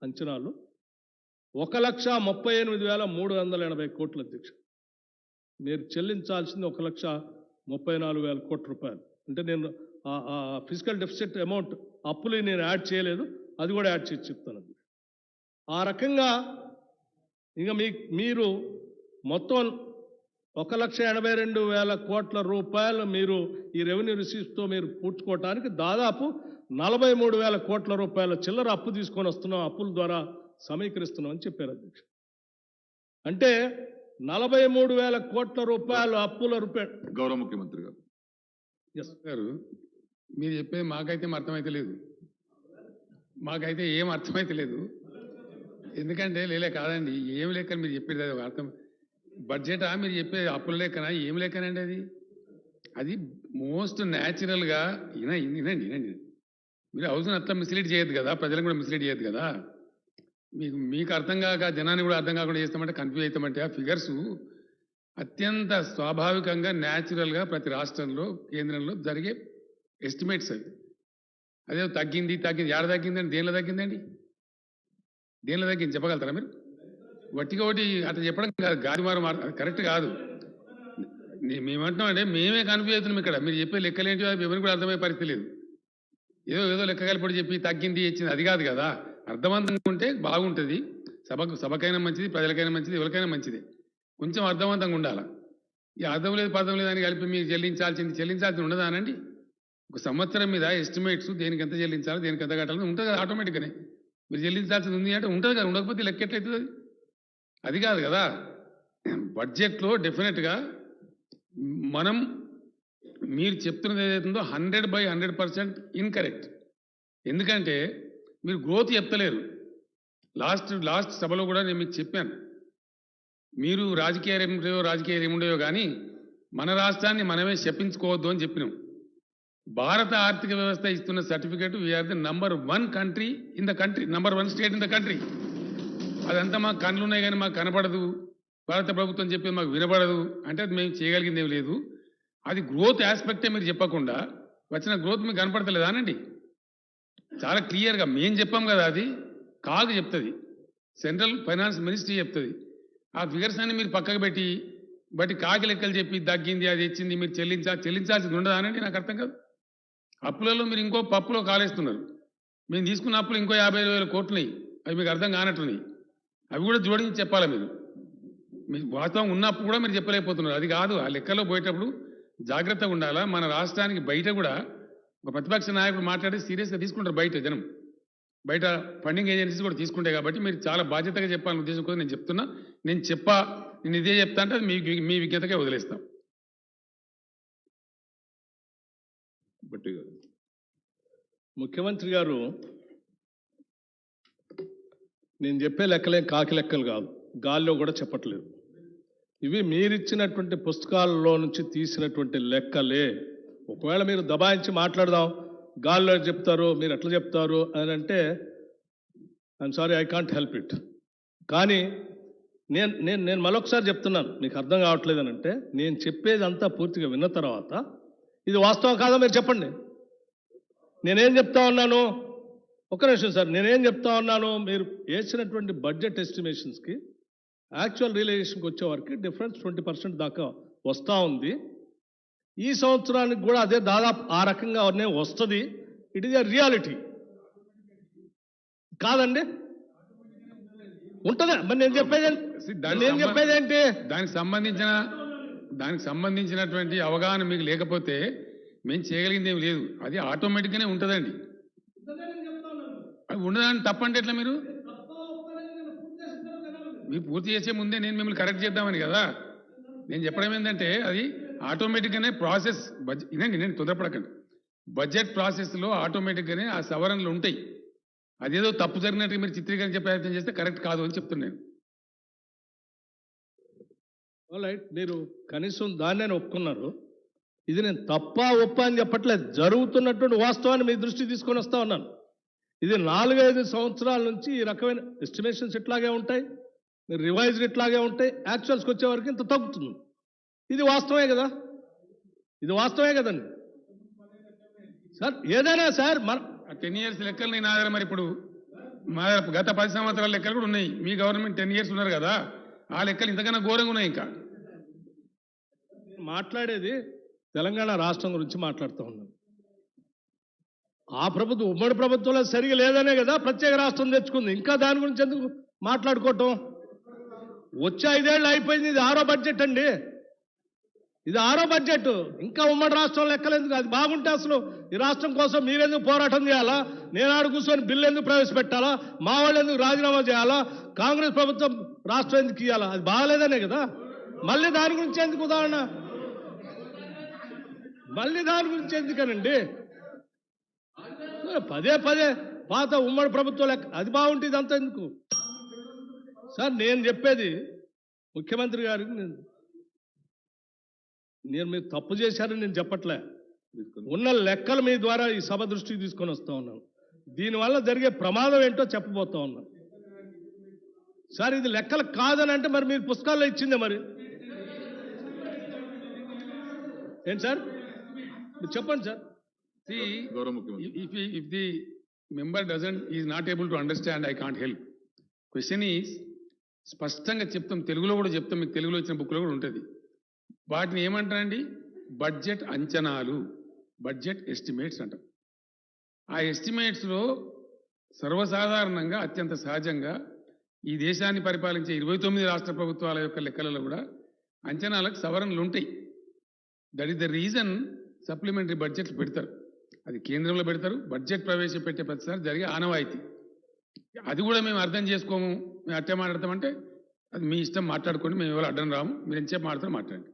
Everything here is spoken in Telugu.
అంచనాలు 1,38,380 కోట్ల అధ్యక్ష. మీరు చెల్లించాల్సింది 1,34,000 కోట్ల రూపాయలు. అంటే నేను ఫిజికల్ డెఫిసిట్ అమౌంట్ అప్పులు నేను యాడ్ చేయలేదు, అది కూడా యాడ్ చేసి చెప్తాను. ఆ రకంగా ఇంకా మీరు మొత్తం 1,82,000 కోట్ల రూపాయలు మీరు ఈ రెవెన్యూ రిసీవ్స్తో మీరు పూడ్చుకోవటానికి దాదాపు 43,000 కోట్ల రూపాయల చిల్లర అప్పు తీసుకొని వస్తున్నాం, అప్పుల ద్వారా సమీకరిస్తున్నాం అని చెప్పారు అధ్యక్ష. అంటే 43,000 కోట్ల రూపాయలు అప్పుల రూపాయలు. గౌరవ ముఖ్యమంత్రి గారు మీరు చెప్పేది మాకైతే అర్థమైతే లేదు, మాకైతే ఏం అర్థమైతే లేదు. ఎందుకంటే కాదండి, ఏం లెక్కని మీరు చెప్పేది అది అర్థం. బడ్జెటా మీరు చెప్పేది అప్పుల లెక్కన ఏం లెక్కనండి? అది మోస్ట్ న్యాచురల్గా వినండి. మీరు హౌస్ని అట్లా మిస్లీడ్ చేయొద్దు కదా, ప్రజలను కూడా మిస్లీడ్ చేయొద్దు కదా. మీకు అర్థం కాక జనాన్ని కూడా అర్థం కాకుండా చేస్తామంటే కన్ఫ్యూజ్ అవుతామంటే ఆ ఫిగర్స్ అత్యంత స్వాభావికంగా న్యాచురల్గా ప్రతి రాష్ట్రంలో కేంద్రంలో జరిగే ఎస్టిమేట్స్ అదే తగ్గింది ఏడ తగ్గిందండి, దేనిలో తగ్గిందండి, దేనిలో తగ్గింది చెప్పగలుగుతారా మీరు? వట్టిగా ఒకటి అట్లా చెప్పడం కాదు, గాలిమారు కరెక్ట్ కాదు. మేమంటున్నామంటే మేమే కన్ఫ్యూజ్ అవుతున్నాం ఇక్కడ. మీరు చెప్పే లెక్కలేంటి ఎవరికి కూడా అర్థమయ్యే పరిస్థితి లేదు. ఏదో లెక్క కలిపి చెప్పి తగ్గింది ఇచ్చింది అది కాదు కదా. అర్థవంతంగా ఉంటే బాగుంటుంది, సభకైనా మంచిది, ప్రజలకైనా మంచిది, ఎవరికైనా మంచిది. కొంచెం అర్థవంతంగా ఉండాలి. ఈ అర్థం లేదు పర్థం లేదు అని కలిపి మీరు చెల్లించాల్సింది ఉండదా అనండి? ఒక సంవత్సరం మీద ఎస్టిమేట్స్ దేనికి ఎంత చెల్లించాలి, దేనికి ఎంత కట్టాలని ఉంటుంది కదా ఆటోమేటిక్గానే. మీరు చెల్లించాల్సింది ఉంది అంటే ఉంటుంది కదా, ఉండకపోతే లెక్క ఎట్లయితుంది? అది కాదు కదా. బడ్జెట్లో డెఫినెట్గా మీరు చెప్తున్నది ఏదైతుందో 100% ఇన్కరెక్ట్. ఎందుకంటే మీరు గ్రోత్ చెప్తలేరు. లాస్ట్ సభలో కూడా నేను మీకు చెప్పాను, మీరు రాజకీయాలు ఏముండేవో కానీ మన రాష్ట్రాన్ని మనమే శపించుకోవద్దు అని చెప్పినాం. భారత ఆర్థిక వ్యవస్థ ఇస్తున్న certificate we are the number 1 country in the country, number 1 state in the country. అదంతా మాకు కళ్ళు ఉన్నాయి కానీ మాకు కనపడదు, భారత ప్రభుత్వం చెప్పేది మాకు వినపడదు అంటే అది మేము చేయగలిగింది ఏమి లేదు. అది గ్రోత్ ఆస్పెక్టే మీరు చెప్పకుండా వచ్చిన గ్రోత్ మీకు కనపడతలేదా అనండి? చాలా క్లియర్గా మేము చెప్పాం కదా, అది కాగ్ చెప్తుంది, సెంట్రల్ ఫైనాన్స్ మినిస్ట్రీ చెప్తుంది. ఆ ఫిగర్స్ అన్ని మీరు పక్కకు బట్టి కాకి లెక్కలు చెప్పి తగ్గింది అది ఇచ్చింది మీరు చెల్లించాల్సింది ఉండదా అనండి? నాకు అర్థం కాదు. అప్పులలో మీరు ఇంకో పప్పులో కాలేస్తున్నారు. మేము తీసుకున్న అప్పులు ఇంకో 50,000 కోట్లున్నాయి, అవి మీకు అర్థం కానట్టున్నాయి. అవి కూడా జోడించి చెప్పాలి మీరు. వాస్తవం ఉన్నప్పుడు కూడా మీరు చెప్పలేకపోతున్నారు. అది కాదు, ఆ లెక్కలో పోయేటప్పుడు జాగ్రత్తగా ఉండాలా. మన రాష్ట్రానికి బయట కూడా ఒక ప్రతిపక్ష నాయకుడు మాట్లాడి సీరియస్గా తీసుకుంటారు జనం, బయట ఫండింగ్ ఏజెన్సీస్ కూడా తీసుకుంటాయి. కాబట్టి మీరు చాలా బాధ్యతగా చెప్పాలనే ఉద్దేశం కోసం నేను చెప్తున్నా. నేను ఇదే చెప్తా అంటే మీ విజ్ఞతకే వదిలేస్తాం. ముఖ్యమంత్రి గారు, నేను చెప్పే లెక్కలేం కాకి లెక్కలు కాదు, గాల్లో కూడా చెప్పట్లేదు. ఇవి మీరిచ్చినటువంటి పుస్తకాలలో నుంచి తీసినటువంటి లెక్కలే. ఒకవేళ మీరు దబాయించి మాట్లాడదాం, గాల్లో చెప్తారు, మీరు ఎట్లా చెప్తారు అని అంటే I'm sorry, I can't help it. కానీ నేను మరొకసారి చెప్తున్నాను, మీకు అర్థం కావట్లేదు అని అంటే నేను చెప్పేది అంతా పూర్తిగా విన్న తర్వాత ఇది వాస్తవం కాదా మీరు చెప్పండి. నేనేం చెప్తా ఉన్నాను, ఒక్క నిమిషం సార్, నేనేం చెప్తా ఉన్నాను, మీరు వేసినటువంటి బడ్జెట్ ఎస్టిమేషన్స్కి యాక్చువల్ రియలైజేషన్కి వచ్చేవారికి డిఫరెన్స్ 20% దాకా వస్తూ ఉంది. ఈ సంవత్సరానికి కూడా అదే దాదాపు ఆ రకంగా వస్తుంది. ఇట్ ఈజ్ ఎ రియాలిటీ కాదండి? ఉంటుందా? మరి నేను చెప్పేది ఏంటి? దానికి సంబంధించినటువంటి అవగాహన మీకు లేకపోతే మేము చేయగలిగింది ఏమి లేదు. అది ఆటోమేటిక్గానే ఉంటుందండి. అది ఉండదని తప్పంటే ఎట్లా? మీరు పూర్తి చేసే ముందే నేను మిమ్మల్ని కరెక్ట్ చేద్దామని కదా నేను చెప్పడం. ఏంటంటే అది ఆటోమేటిక్గానే ప్రాసెస్. నేను తొందరపడకండి. బడ్జెట్ ప్రాసెస్లో ఆటోమేటిక్గానే ఆ సవరణలు ఉంటాయి. అదేదో తప్పు జరిగినట్టు మీరు చిత్రీకరించే ప్రయత్నం చేస్తే కరెక్ట్ కాదు అని చెప్తున్నాను. రైట్, మీరు కనీసం దాన్ని ఒప్పుకున్నారు. ఇది నేను తప్ప ఒప్ప అని చెప్పట్లేదు, జరుగుతున్నటువంటి వాస్తవాన్ని మీ దృష్టికి తీసుకొని వస్తా ఉన్నాను. ఇది 4-5 సంవత్సరాల నుంచి ఈ రకమైన ఎస్టిమేషన్స్ ఇట్లాగే ఉంటాయి, రివైజ్డ్ ఇట్లాగే ఉంటాయి, యాక్చువల్స్కి వచ్చే వరకు ఇంత తగ్గుతుంది. ఇది వాస్తవమే కదా, ఇది వాస్తవమే కదండి సార్. ఏదైనా సార్ 10 years లెక్కలు నేను ఆధారం. మరి ఇప్పుడు మా గత 10 సంవత్సరాల లెక్కలు కూడా ఉన్నాయి. మీ గవర్నమెంట్ 10 years ఉన్నారు కదా, ఆ లెక్కలు ఇంతకన్నా ఘోరంగా ఉన్నాయి. ఇంకా మాట్లాడేది తెలంగాణ రాష్ట్రం గురించి మాట్లాడుతూ ఉన్నాను. ఆ ప్రభుత్వం ఉమ్మడి ప్రభుత్వంలో సరిగా లేదనే కదా ప్రత్యేక రాష్ట్రం తెచ్చుకుంది. ఇంకా దాని గురించి ఎందుకు మాట్లాడుకోవటం? వచ్చే 5 ఏళ్ళు అయిపోయింది. ఇది 6వ బడ్జెట్ అండి. ఇది 6వ బడ్జెట్. ఇంకా ఉమ్మడి రాష్ట్రం లెక్కలేందుకు? అది బాగుంటే అసలు ఈ రాష్ట్రం కోసం మీరెందుకు పోరాటం చేయాలా? నేను ఆడు కూర్చొని బిల్లు ఎందుకు ప్రవేశపెట్టాలా? మా వాళ్ళు ఎందుకు రాజీనామా చేయాలా? కాంగ్రెస్ ప్రభుత్వం రాష్ట్రం ఎందుకు ఇవ్వాలా? అది బాగాలేదనే కదా. మళ్ళీ దాని గురించి ఎందుకు ఉదాహరణ? మళ్ళీ దాని గురించి ఎందుకనండి? పదే పదే పాత ఉమ్మడి ప్రభుత్వం లెక్క అది బాగుంటే ఇదంతా ఎందుకు? సార్ నేను చెప్పేది ముఖ్యమంత్రి గారికి, నేను మీరు తప్పు చేశారని నేను చెప్పట్లే. ఉన్న లెక్కలు మీ ద్వారా ఈ సభ దృష్టికి తీసుకొని వస్తా ఉన్నాను. దీనివల్ల జరిగే ప్రమాదం ఏంటో చెప్పబోతా ఉన్నాను. సార్ ఇది లెక్కలు కాదని అంటే మరి మీరు పుస్తకాల్లో ఇచ్చిందే మరి ఏంటి సార్? మీరు చెప్పండి sir. if the member is not able to understand, I can't help. Question is, స్పష్టంగా చెప్తాం, తెలుగులో కూడా చెప్తాం, మీకు తెలుగులో ఇచ్చిన బుక్లో కూడా ఉంటుంది. వాటిని ఏమంటారండి? బడ్జెట్ అంచనాలు, బడ్జెట్ ఎస్టిమేట్స్ అంటాం. ఆ ఎస్టిమేట్స్లో సర్వసాధారణంగా అత్యంత సహజంగా ఈ దేశాన్ని పరిపాలించే 29 రాష్ట్ర ప్రభుత్వాల యొక్క లెక్కలలో కూడా అంచనాలకు సవరణలు ఉంటాయి. That is the reason supplementary బడ్జెట్లు పెడతారు. అది కేంద్రంలో పెడతారు. బడ్జెట్ ప్రవేశపెట్టే ప్రతిసారి జరిగే ఆనవాయితీ. అది కూడా మేము అర్థం చేసుకోము, మేము అట్టే మాట్లాడతామంటే అది మీ ఇష్టం, మాట్లాడుకోండి. మేము ఎవరు అడ్డం రాము. మీరు ఎంతసేపు మాట్లాడతారో మాట్లాడండి.